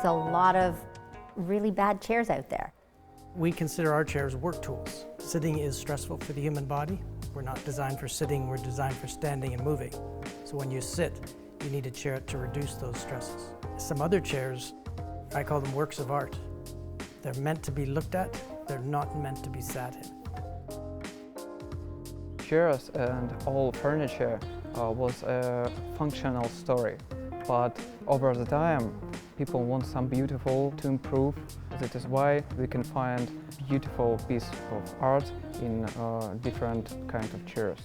There's a lot of really bad chairs out there. We consider our chairs work tools. Sitting is stressful for the human body. We're not designed for sitting, we're designed for standing and moving. So when you sit, you need a chair to reduce those stresses. Some other chairs, I call them works of art. They're meant to be looked at, they're not meant to be sat in. Chairs and all furniture was a functional story, but over the time people want some beautiful to improve. That is why we can find beautiful piece of art in different kinds of chairs.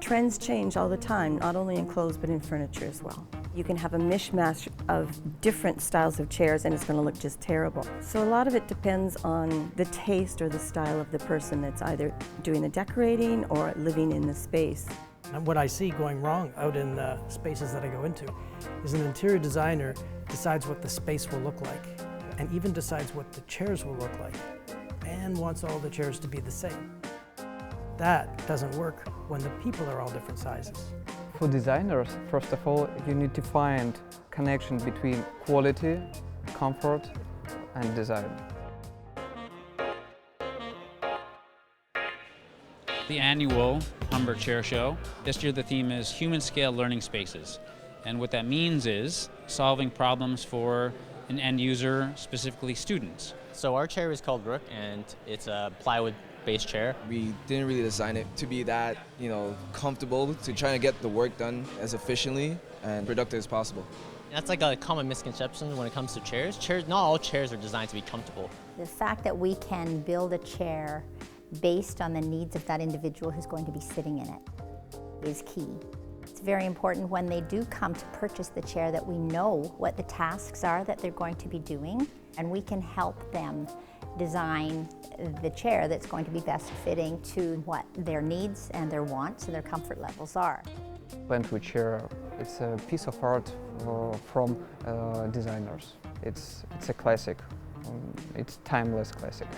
Trends change all the time, not only in clothes but in furniture as well. You can have a mishmash of different styles of chairs and it's going to look just terrible. So a lot of it depends on the taste or the style of the person that's either doing the decorating or living in the space. And what I see going wrong out in the spaces that I go into is an interior designer decides what the space will look like and even decides what the chairs will look like and wants all the chairs to be the same. That doesn't work when the people are all different sizes. For designers, first of all, you need to find connection between quality, comfort, and design. The annual Humber Chair Show. This year the theme is human scale learning spaces. And what that means is solving problems for an end user, specifically students. So our chair is called Rook, and it's a plywood-based chair. We didn't really design it to be that, comfortable, to try to get the work done as efficiently and productive as possible. That's like a common misconception when it comes to chairs. Not all chairs are designed to be comfortable. The fact that we can build a chair based on the needs of that individual who's going to be sitting in it is key. It's very important when they do come to purchase the chair that we know what the tasks are that they're going to be doing, and we can help them design the chair that's going to be best fitting to what their needs and their wants and their comfort levels are. Plant wood chair, it's a piece of art from designers. It's a classic. It's timeless classic.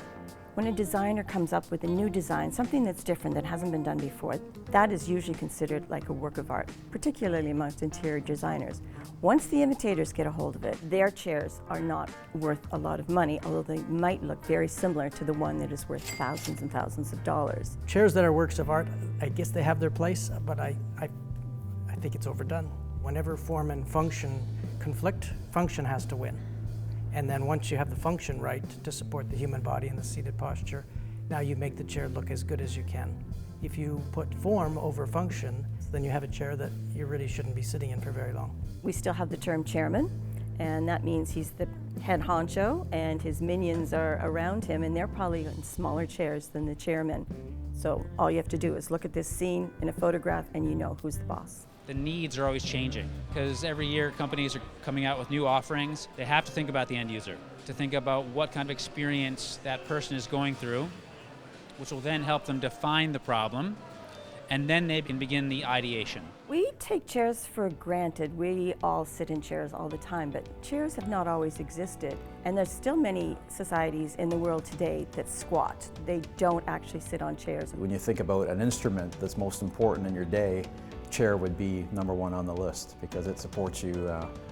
When a designer comes up with a new design, something that's different that hasn't been done before, that is usually considered like a work of art, particularly amongst interior designers. Once the imitators get a hold of it, their chairs are not worth a lot of money, although they might look very similar to the one that is worth thousands and thousands of dollars. Chairs that are works of art, I guess they have their place, but I think it's overdone. Whenever form and function conflict, function has to win. And then once you have the function right to support the human body in the seated posture, now you make the chair look as good as you can. If you put form over function, then you have a chair that you really shouldn't be sitting in for very long. We still have the term chairman, and that means he's the head honcho and his minions are around him, and they're probably in smaller chairs than the chairman. So all you have to do is look at this scene in a photograph and you know who's the boss. The needs are always changing because every year companies are coming out with new offerings. They have to think about the end user, to think about what kind of experience that person is going through, which will then help them define the problem, and then they can begin the ideation. We take chairs for granted. We all sit in chairs all the time, but chairs have not always existed. And there's still many societies in the world today that squat. They don't actually sit on chairs. When you think about an instrument that's most important in your day, chair would be number one on the list because it supports you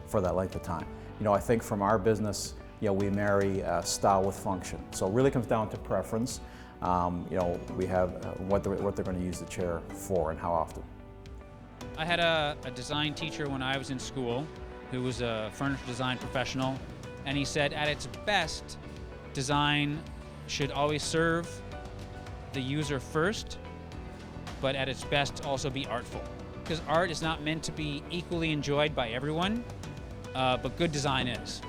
for that length of time. I think from our business, we marry style with function. So it really comes down to preference. We have what they're going to use the chair for and how often. I had a design teacher when I was in school who was a furniture design professional, and he said at its best, design should always serve the user first, but at its best also be artful. Because art is not meant to be equally enjoyed by everyone, but good design is.